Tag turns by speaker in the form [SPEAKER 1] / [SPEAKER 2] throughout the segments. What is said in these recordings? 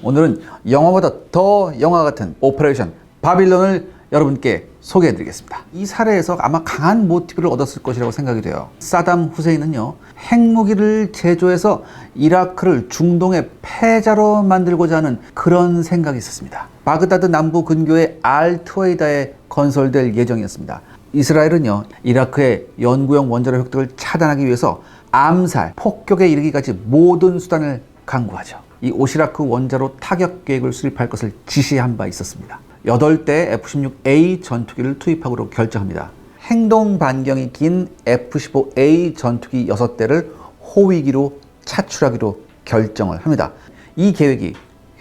[SPEAKER 1] 오늘은 영화보다 더 영화 같은 오퍼레이션 바빌론을 여러분께 소개해 드리겠습니다. 이 사례에서 아마 강한 모티브를 얻었을 것이라고 생각이 돼요. 사담 후세인은요, 핵무기를 제조해서 이라크를 중동의 패자로 만들고자 하는 그런 생각이 있었습니다. 바그다드 남부 근교의 알트웨이다에 건설될 예정이었습니다. 이스라엘은요, 이라크의 연구용 원자로 획득을 차단하기 위해서 암살, 폭격에 이르기까지 모든 수단을 강구하죠. 이 오시라크 원자로 타격 계획을 수립할 것을 지시한 바 있었습니다. 8대 F-16A 전투기를 투입하기로 결정합니다. 행동 반경이 긴 F-15A 전투기 6대를 호위기로 차출하기로 결정을 합니다. 이 계획이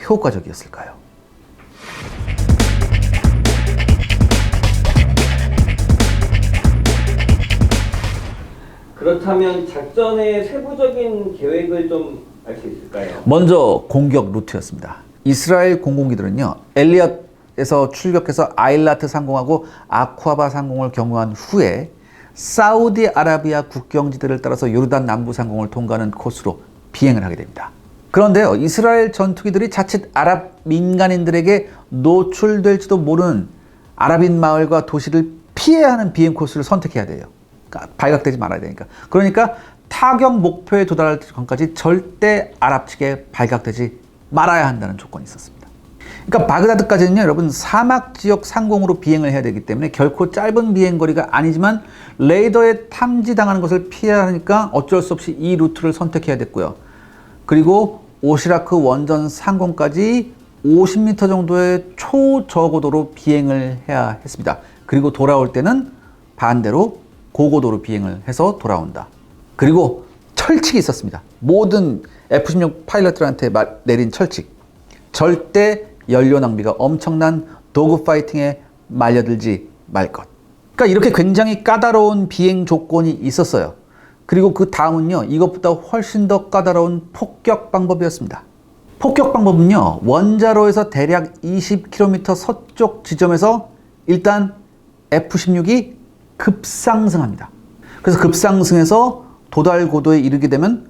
[SPEAKER 1] 효과적이었을까요?
[SPEAKER 2] 그렇다면 작전의 세부적인 계획을 좀 알 수 있을까요?
[SPEAKER 1] 먼저 공격 루트였습니다. 이스라엘 공공기들은요, 엘리엇에서 출격해서 아일라트 상공하고 아쿠아바 상공을 경유한 후에 사우디아라비아 국경지대를 따라서 요르단 남부 상공을 통과하는 코스로 비행을 하게 됩니다. 그런데요, 이스라엘 전투기들이 자칫 아랍 민간인들에게 노출될지도 모르는 아랍인 마을과 도시를 피해야 하는 비행 코스를 선택해야 돼요. 그러니까 발각되지 말아야 되니까. 그러니까 타격 목표에 도달할 전까지 절대 아랍 측에 발각되지 말아야 한다는 조건이 있었습니다. 그러니까 바그다드까지는요, 여러분, 사막 지역 상공으로 비행을 해야 되기 때문에 결코 짧은 비행거리가 아니지만 레이더에 탐지당하는 것을 피해야 하니까 어쩔 수 없이 이 루트를 선택해야 됐고요. 그리고 오시라크 원전 상공까지 50m 정도의 초저고도로 비행을 해야 했습니다. 그리고 돌아올 때는 반대로 고고도로 비행을 해서 돌아온다. 그리고 철칙이 있었습니다. 모든 F-16 파일럿들한테 내린 철칙. 절대 연료 낭비가 엄청난 도그 파이팅에 말려들지 말 것. 그러니까 이렇게 굉장히 까다로운 비행 조건이 있었어요. 그리고 그 다음은요, 이것보다 훨씬 더 까다로운 폭격 방법이었습니다. 폭격 방법은요, 원자로에서 대략 20km 서쪽 지점에서 일단 F-16이 급상승합니다. 그래서 급상승해서 도달 고도에 이르게 되면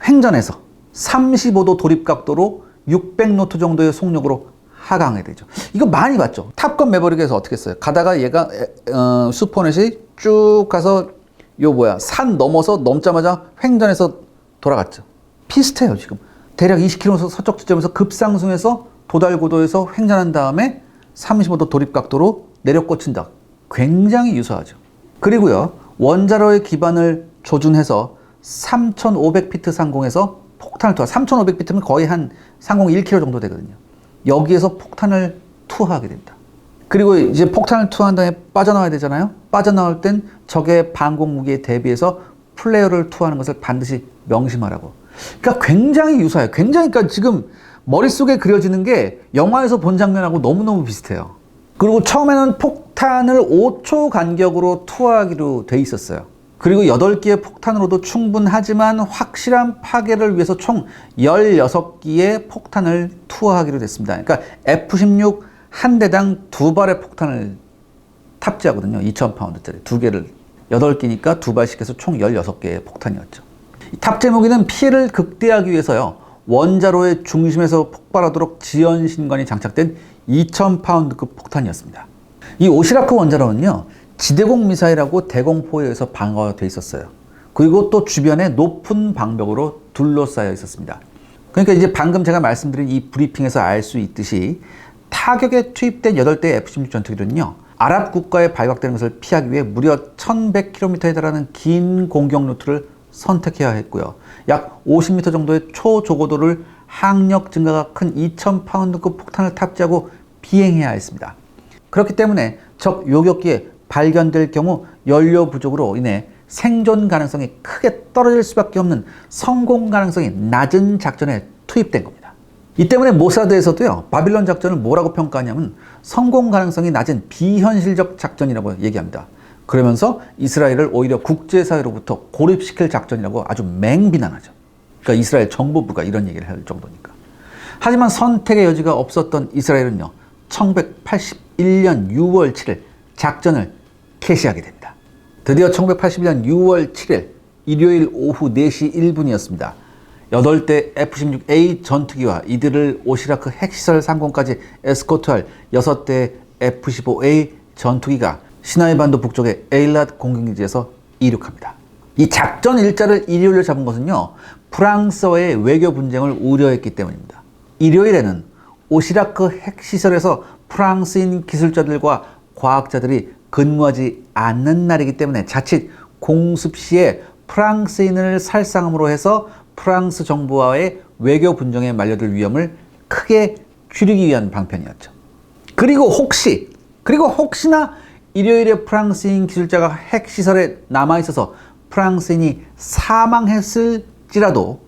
[SPEAKER 1] 횡전해서 35도 도립 각도로 600노트 정도의 속력으로 하강하게 되죠. 이거 많이 봤죠. 탑건 매버릭에서 어떻게 했어요? 가다가 얘가 슈퍼넷이 쭉 가서 산 넘어서 넘자마자 횡전해서 돌아갔죠. 비슷해요, 지금. 대략 20km 서쪽 지점에서 급상승해서 도달 고도에서 횡전한 다음에 35도 도립 각도로 내려 꽂힌다. 굉장히 유사하죠. 그리고요, 원자로의 기반을 조준해서 3,500피트 상공에서 폭탄을 투하. 3,500피트면 거의 한 상공 1km 정도 되거든요. 여기에서 폭탄을 투하하게 됩니다. 그리고 이제 폭탄을 투하한 다음에 빠져나와야 되잖아요. 빠져나올 땐 적의 방공 무기에 대비해서 플레이어를 투하하는 것을 반드시 명심하라고. 그러니까 굉장히 유사해요. 그러니까 지금 머릿속에 그려지는 게 영화에서 본 장면하고 너무너무 비슷해요. 그리고 처음에는 폭탄을 5초 간격으로 투하하기로 돼 있었어요. 그리고 8기의 폭탄으로도 충분하지만 확실한 파괴를 위해서 총 16기의 폭탄을 투하하기로 됐습니다. 그러니까 F-16 한 대당 2발의 폭탄을 탑재하거든요. 2,000파운드짜리 2개를 8기니까 2발씩 해서 총 16개의 폭탄이었죠. 이 탑재 무기는 피해를 극대화하기 위해서요, 원자로의 중심에서 폭발하도록 지연신관이 장착된 2,000파운드급 폭탄이었습니다. 이 오시라크 원자로는요, 지대공 미사일하고 대공포에 의해서 방어가 돼 있었어요. 그리고 또 주변에 높은 방벽으로 둘러싸여 있었습니다. 그러니까 이제 방금 제가 말씀드린 이 브리핑에서 알 수 있듯이 타격에 투입된 8대 F-16 전투기는요, 아랍 국가에 발각되는 것을 피하기 위해 무려 1,100km에 달하는 긴 공격 루트를 선택해야 했고요. 약 50m 정도의 초저고도를 항력 증가가 큰 2,000파운드급 폭탄을 탑재하고 비행해야 했습니다. 그렇기 때문에 적 요격기에 발견될 경우 연료 부족으로 인해 생존 가능성이 크게 떨어질 수밖에 없는 성공 가능성이 낮은 작전에 투입된 겁니다. 이 때문에 모사드에서도요, 바빌론 작전을 뭐라고 평가하냐면 성공 가능성이 낮은 비현실적 작전이라고 얘기합니다. 그러면서 이스라엘을 오히려 국제사회로부터 고립시킬 작전이라고 아주 맹비난하죠. 그러니까 이스라엘 정보부가 이런 얘기를 할 정도니까. 하지만 선택의 여지가 없었던 이스라엘은요, 1981년 6월 7일 작전을 개시하게 됩니다. 드디어 1981년 6월 7일 일요일 오후 4시 1분이었습니다. 8대 F-16A 전투기와 이들을 오시라크 핵시설 상공까지 에스코트할 6대 F-15A 전투기가 시나이 반도 북쪽의 에일랏 공격기지에서 이륙합니다. 이 작전 일자를 일요일에 잡은 것은요, 프랑스와의 외교 분쟁을 우려했기 때문입니다. 일요일에는 오시라크 핵시설에서 프랑스인 기술자들과 과학자들이 근무하지 않는 날이기 때문에 자칫 공습 시에 프랑스인을 살상함으로 해서 프랑스 정부와의 외교 분쟁에 말려들 위험을 크게 줄이기 위한 방편이었죠. 그리고 혹시나 일요일에 프랑스인 기술자가 핵시설에 남아있어서 프랑스인이 사망했을지라도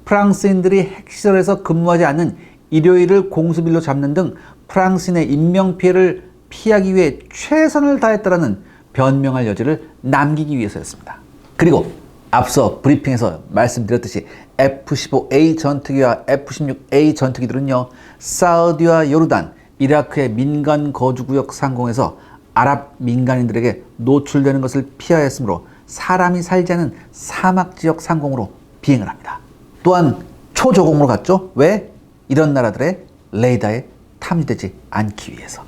[SPEAKER 1] 프랑스인들이 핵시설에서 근무하지 않는 일요일을 공수일로 잡는 등 프랑스인의 인명피해를 피하기 위해 최선을 다했다라는 변명할 여지를 남기기 위해서였습니다. 그리고 앞서 브리핑에서 말씀드렸듯이 F-15A 전투기와 F-16A 전투기들은요, 사우디와 요르단, 이라크의 민간 거주구역 상공에서 아랍 민간인들에게 노출되는 것을 피하여 했으므로 사람이 살지 않은 사막지역 상공으로 비행을 합니다. 또한 초저공으로 갔죠. 왜? 이런 나라들의 레이더에 탐지되지 않기 위해서.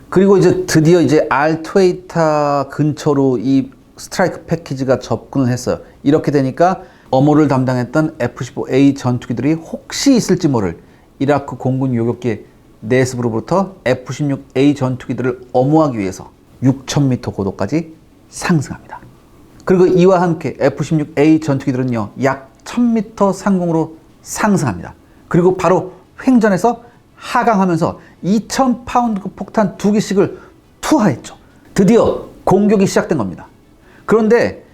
[SPEAKER 1] 그리고 이제 드디어 이제 알투에이타 근처로 이 스트라이크 패키지가 접근을 했어요. 이렇게 되니까 엄호를 담당했던 F-15A 전투기들이 혹시 있을지 모를 이라크 공군 요격기의 네스브로부터 F-16A 전투기들을 엄호하기 위해서 6,000m 고도까지 상승합니다. 그리고 이와 함께 F-16A 전투기들은요, 약 1,000m 상공으로 상승합니다. 그리고 바로 횡전해서 하강하면서 2,000파운드 폭탄 2기씩을 투하했죠. 드디어 공격이 시작된 겁니다. 그런데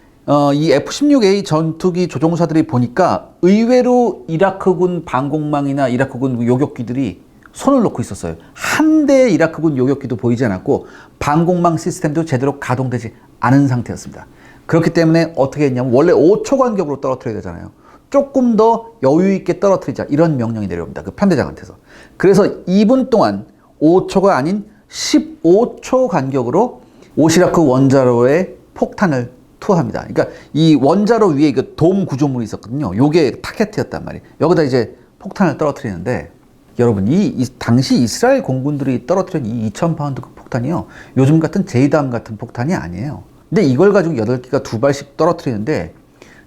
[SPEAKER 1] 이 F-16A 전투기 조종사들이 보니까 의외로 이라크군 방공망이나 이라크군 요격기들이 손을 놓고 있었어요. 한 대의 이라크군 요격기도 보이지 않았고 방공망 시스템도 제대로 가동되지 않은 상태였습니다. 그렇기 때문에 어떻게 했냐면 원래 5초 간격으로 떨어뜨려야 되잖아요. 조금 더 여유 있게 떨어뜨리자, 이런 명령이 내려옵니다. 그 편대장한테서. 그래서 2분 동안 5초가 아닌 15초 간격으로 오시라크 원자로에 폭탄을 투하합니다. 그러니까 이 원자로 위에 그 돔 구조물이 있었거든요. 요게 타켓이었단 말이에요. 여기다 이제 폭탄을 떨어뜨리는데, 여러분 이 당시 이스라엘 공군들이 떨어뜨린 이 2,000파운드 폭탄이요, 요즘 같은 제이담 같은 폭탄이 아니에요. 근데 이걸 가지고 8기가 2발씩 떨어뜨리는데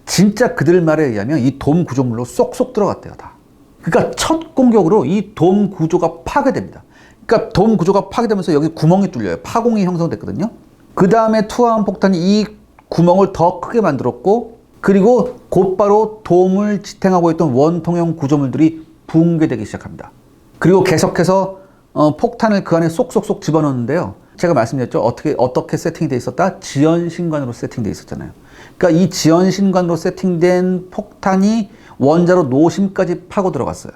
[SPEAKER 1] 진짜 그들 말에 의하면 이 돔 구조물로 쏙쏙 들어갔대요, 다. 그러니까 첫 공격으로 이 돔 구조가 파괴됩니다. 그러니까 돔 구조가 파괴되면서 여기 구멍이 뚫려요. 파공이 형성됐거든요. 그 다음에 투하한 폭탄이 이 구멍을 더 크게 만들었고, 그리고 곧바로 돔을 지탱하고 있던 원통형 구조물들이 붕괴되기 시작합니다. 그리고 계속해서 폭탄을 그 안에 쏙쏙쏙 집어넣는데요. 제가 말씀드렸죠. 어떻게 세팅이 돼 있었다? 지연신관으로 세팅돼 있었잖아요. 그러니까 이 지연신관으로 세팅된 폭탄이 원자로 노심까지 파고 들어갔어요.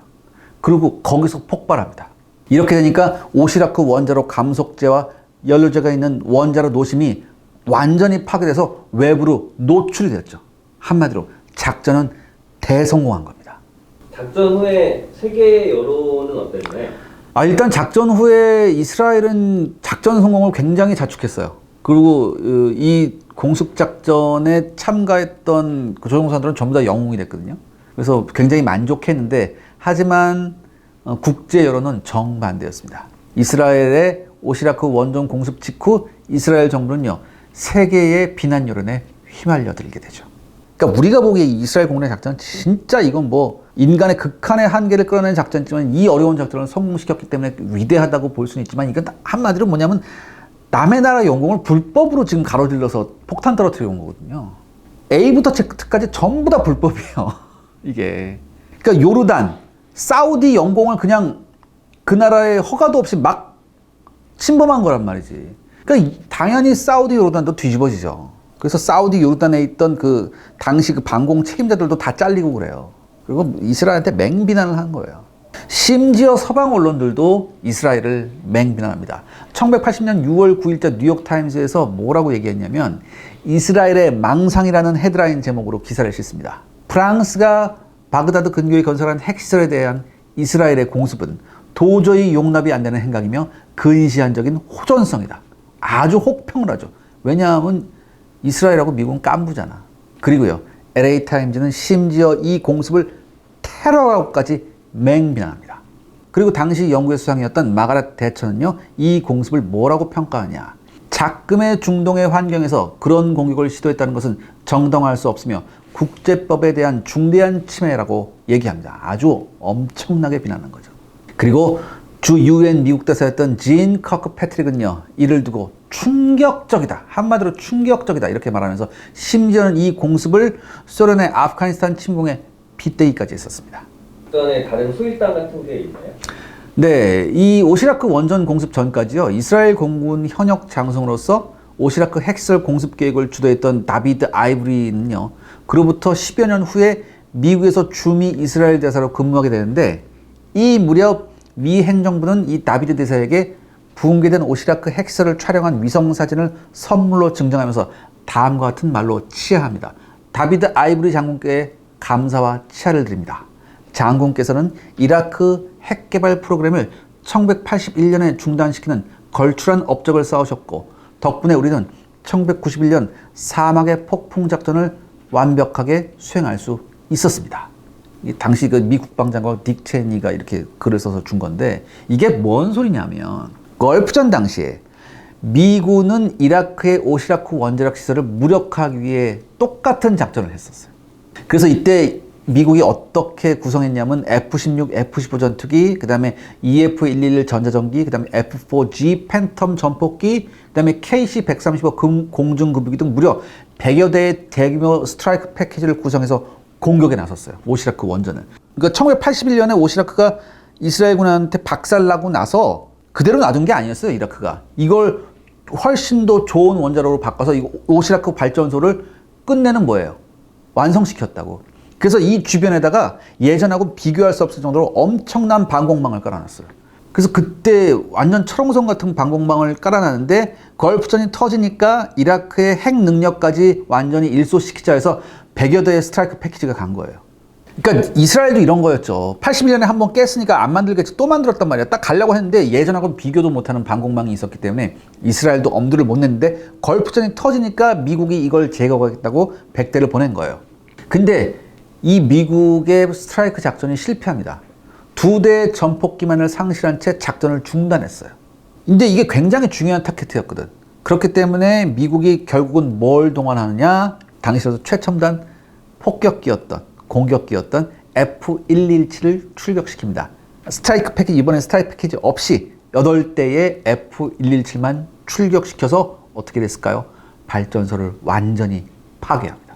[SPEAKER 1] 그리고 거기서 폭발합니다. 이렇게 되니까 오시라크 원자로 감속재와 연료재가 있는 원자로 노심이 완전히 파괴돼서 외부로 노출이 됐죠. 한마디로 작전은 대성공한 겁니다.
[SPEAKER 2] 작전 후에 세계 여론은 어땠나요?
[SPEAKER 1] 일단 작전 후에 이스라엘은 작전 성공을 굉장히 자축했어요. 그리고 이 공습작전에 참가했던 그 조종사들은 전부 다 영웅이 됐거든요. 그래서 굉장히 만족했는데, 하지만 국제 여론은 정반대였습니다. 이스라엘의 오시라크 원전 공습 직후 이스라엘 정부는요, 세계의 비난 여론에 휘말려들게 되죠. 그러니까 우리가 보기에 이스라엘 공군의 작전은 진짜 이건 뭐 인간의 극한의 한계를 끌어내는 작전이지만, 이 어려운 작전을 성공시켰기 때문에 위대하다고 볼 수는 있지만, 이건 한마디로 뭐냐면 남의 나라 영공을 불법으로 지금 가로질러서 폭탄 떨어뜨려 온 거거든요. A부터 Z까지 전부 다 불법이에요. 이게. 그러니까 요르단, 사우디 영공을 그냥 그 나라의 허가도 없이 막 침범한 거란 말이지. 그러니까 당연히 사우디 요르단도 뒤집어지죠. 그래서 사우디 요르단에 있던 그 당시 그 방공 책임자들도 다 잘리고 그래요. 그리고 이스라엘한테 맹비난을 한 거예요. 심지어 서방 언론들도 이스라엘을 맹비난합니다. 1980년 6월 9일자 뉴욕타임스에서 뭐라고 얘기했냐면, 이스라엘의 망상이라는 헤드라인 제목으로 기사를 싣습니다. 프랑스가 바그다드 근교에 건설한 핵시설에 대한 이스라엘의 공습은 도저히 용납이 안 되는 행각이며 근시안적인 호전성이다. 아주 혹평을 하죠. 왜냐하면 이스라엘하고 미국은 깐부잖아. 그리고요, LA타임즈는 심지어 이 공습을 테러라고까지 맹비난합니다. 그리고 당시 영국의 수상이었던 마가렛 대처는요, 이 공습을 뭐라고 평가하냐. 작금의 중동의 환경에서 그런 공격을 시도했다는 것은 정당화할 수 없으며 국제법에 대한 중대한 침해라고 얘기합니다. 아주 엄청나게 비난한 거죠. 그리고 주 UN 미국 대사였던 진 커크 패트릭은요, 이를 두고 충격적이다. 한마디로 충격적이다. 이렇게 말하면서 심지어는 이 공습을 소련의 아프가니스탄 침공에 빗대기까지 했었습니다.
[SPEAKER 2] 전에 다른 후일담 같은 게 있나요?
[SPEAKER 1] 네, 이 오시라크 원전 공습 전까지요, 이스라엘 공군 현역 장성으로서 오시라크 핵시설 공습 계획을 주도했던 다비드 아이브리는요, 그로부터 10여 년 후에 미국에서 주미 이스라엘 대사로 근무하게 되는데, 이 무렵 미 행정부는 이 다비드 대사에게 붕괴된 오시라크 핵시설을 촬영한 위성 사진을 선물로 증정하면서 다음과 같은 말로 치하합니다. 다비드 아이브리 장군께 감사와 치하를 드립니다. 장군께서는 이라크 핵개발 프로그램을 1981년에 중단시키는 걸출한 업적을 쌓으셨고, 덕분에 우리는 1991년 사막의 폭풍 작전을 완벽하게 수행할 수 있었습니다. 당시 그 미 국방장관 딕 체니가 이렇게 글을 써서 준 건데, 이게 뭔 소리냐면, 걸프전 당시에 미군은 이라크의 오시라크 원자력 시설을 무력화하기 위해 똑같은 작전을 했었어요. 그래서 이때 미국이 어떻게 구성했냐면 F-16, F-15 전투기, 그 다음에 EF-111 전자전기, 그 다음에 F-4G 팬텀 전폭기, 그 다음에 KC-135 공중급유기 등 무려 100여 대의 대규모 스트라이크 패키지를 구성해서 공격에 나섰어요. 오시라크 원전을. 그러니까 1981년에 오시라크가 이스라엘군한테 박살나고 나서 그대로 놔둔 게 아니었어요, 이라크가. 이걸 훨씬 더 좋은 원자로로 바꿔서 이 오시라크 발전소를 끝내는 뭐예요? 완성시켰다고. 그래서 이 주변에다가 예전하고 비교할 수 없을 정도로 엄청난 방공망을 깔아놨어요. 그래서 그때 완전 철옹성 같은 방공망을 깔아놨는데, 걸프전이 터지니까 이라크의 핵 능력까지 완전히 일소시키자 해서 100여 대의 스트라이크 패키지가 간 거예요. 그러니까 이스라엘도 이런 거였죠. 81년에 한번 깼으니까 안 만들겠지, 또 만들었단 말이야. 딱 가려고 했는데 예전하고는 비교도 못하는 방공망이 있었기 때문에 이스라엘도 엄두를 못 냈는데, 걸프전이 터지니까 미국이 이걸 제거하겠다고 100대를 보낸 거예요. 근데 이 미국의 스트라이크 작전이 실패합니다. 2대의 전폭기만을 상실한 채 작전을 중단했어요. 근데 이게 굉장히 중요한 타켓이었거든. 그렇기 때문에 미국이 결국은 뭘 동원하느냐? 당시에도 최첨단 폭격기였던, 공격기였던 F-117을 출격시킵니다. 스트라이크 패키지, 이번엔 스트라이크 패키지 없이 8대의 F-117만 출격시켜서 어떻게 됐을까요? 발전소를 완전히 파괴합니다.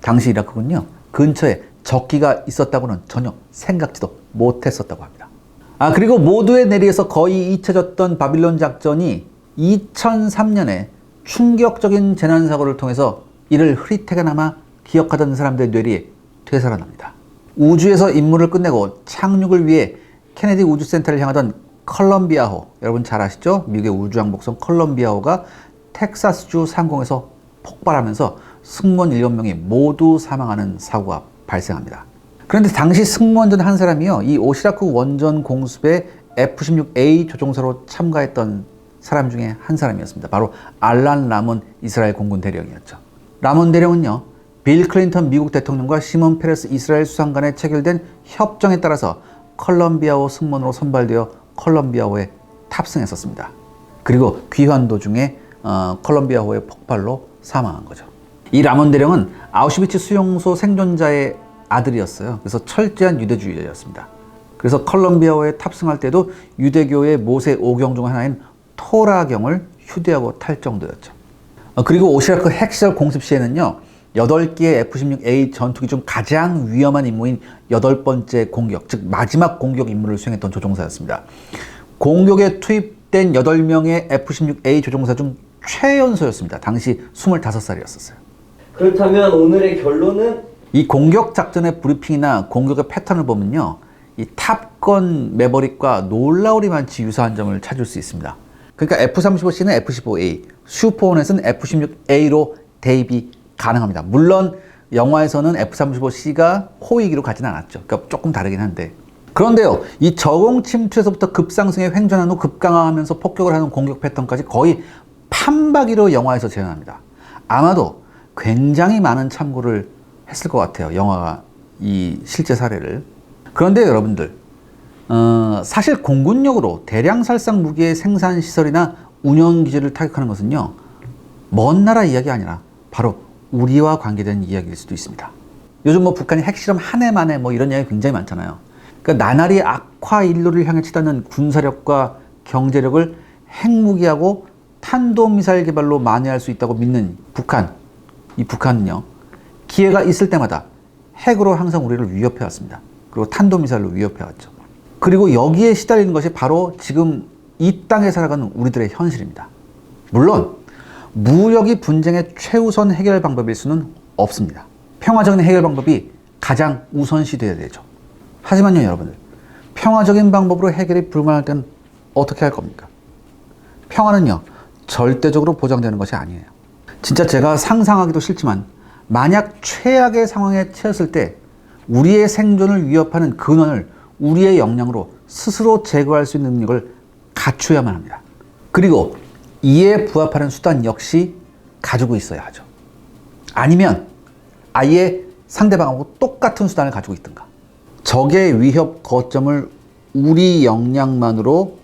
[SPEAKER 1] 당시 이라크군요, 근처에 적기가 있었다고는 전혀 생각지도 못했었다고 합니다. 그리고 모두의 내리에서 거의 잊혀졌던 바빌론 작전이 2003년에 충격적인 재난사고를 통해서 이를 흐릿하게나마 기억하던 사람들의 뇌리에 되살아납니다. 우주에서 임무를 끝내고 착륙을 위해 케네디 우주센터를 향하던 컬럼비아호, 여러분 잘 아시죠? 미국의 우주항복선 컬럼비아호가 텍사스주 상공에서 폭발하면서 승무원 7명이 모두 사망하는 사고가 발생합니다. 그런데 당시 승무원 중 한 사람이요, 이 오시라크 원전 공습에 F-16A 조종사로 참가했던 사람 중에 한 사람이었습니다. 바로 알란 라몬 이스라엘 공군 대령이었죠. 라몬 대령은요, 빌 클린턴 미국 대통령과 시몬 페레스 이스라엘 수상 간에 체결된 협정에 따라서 컬럼비아호 승무원으로 선발되어 컬럼비아호에 탑승했었습니다. 그리고 귀환 도중에 컬럼비아호의 폭발로 사망한 거죠. 이 라몬 대령은 아우슈비츠 수용소 생존자의 아들이었어요. 그래서 철저한 유대주의자였습니다. 그래서 컬럼비아호에 탑승할 때도 유대교의 모세 5경 중 하나인 토라경을 휴대하고 탈 정도였죠. 그리고 오시라크 핵시설 공습 시에는요, 8개의 F-16A 전투기 중 가장 위험한 임무인 8번째 공격, 즉 마지막 공격 임무를 수행했던 조종사였습니다. 공격에 투입된 8명의 F-16A 조종사 중 최연소였습니다. 당시 25살이었어요.
[SPEAKER 2] 그렇다면 오늘의 결론은? 이
[SPEAKER 1] 공격 작전의 브리핑이나 공격의 패턴을 보면요, 이 탑건 매버릭과 놀라우리만치 유사한 점을 찾을 수 있습니다. 그러니까 F-35C는 F-15A, 슈퍼호넷은 F-16A로 대입이 가능합니다. 물론 영화에서는 F-35C가 호위기로 가진 않았죠. 그러니까 조금 다르긴 한데. 그런데요, 이 저공 침투에서부터 급상승에 횡전한 후 급강화하면서 폭격을 하는 공격 패턴까지 거의 판박이로 영화에서 재현합니다. 아마도 굉장히 많은 참고를 했을 것 같아요, 영화가 이 실제 사례를. 그런데 여러분들, 사실 공군력으로 대량 살상 무기의 생산 시설이나 운영 기지를 타격하는 것은요, 먼 나라 이야기 아니라 바로 우리와 관계된 이야기일 수도 있습니다. 요즘 뭐 북한이 핵실험 한 해 만에 뭐 이런 이야기 굉장히 많잖아요. 그러니까 나날이 악화 인류를 향해 치닫는 군사력과 경제력을 핵무기하고 탄도미사일 개발로 만회할 수 있다고 믿는 북한. 이 북한은요, 기회가 있을 때마다 핵으로 항상 우리를 위협해왔습니다. 그리고 탄도미사일로 위협해왔죠. 그리고 여기에 시달리는 것이 바로 지금 이 땅에 살아가는 우리들의 현실입니다. 물론 무력이 분쟁의 최우선 해결 방법일 수는 없습니다. 평화적인 해결 방법이 가장 우선시돼야 되죠. 하지만요, 여러분들, 평화적인 방법으로 해결이 불가능할 땐 어떻게 할 겁니까? 평화는요, 절대적으로 보장되는 것이 아니에요. 진짜 제가 상상하기도 싫지만 만약 최악의 상황에 처했을 때 우리의 생존을 위협하는 근원을 우리의 역량으로 스스로 제거할 수 있는 능력을 갖추어야만 합니다. 그리고 이에 부합하는 수단 역시 가지고 있어야 하죠. 아니면 아예 상대방하고 똑같은 수단을 가지고 있든가. 적의 위협 거점을 우리 역량만으로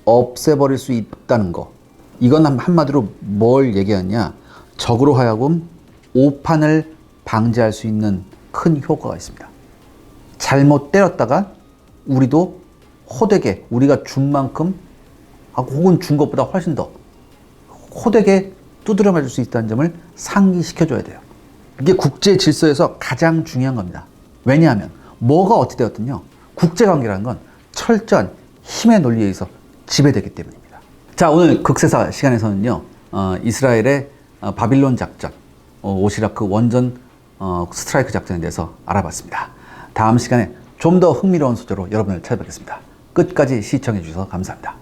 [SPEAKER 1] 없애버릴 수 있다는 거. 이건 한마디로 뭘 얘기하냐. 적으로 하여금 오판을 방지할 수 있는 큰 효과가 있습니다. 잘못 때렸다가 우리도 호되게 우리가 준 만큼 혹은 준 것보다 훨씬 더 호되게 두드려 맞을 수 있다는 점을 상기시켜줘야 돼요. 이게 국제 질서에서 가장 중요한 겁니다. 왜냐하면 뭐가 어찌 되었든요, 국제관계라는 건 철저한 힘의 논리에 의해서 지배되기 때문입니다. 자, 오늘 극세사 시간에서는요, 이스라엘의 바빌론 작전, 오시라크 원전 스트라이크 작전에 대해서 알아봤습니다. 다음 시간에 좀 더 흥미로운 소재로 여러분을 찾아뵙겠습니다. 끝까지 시청해 주셔서 감사합니다.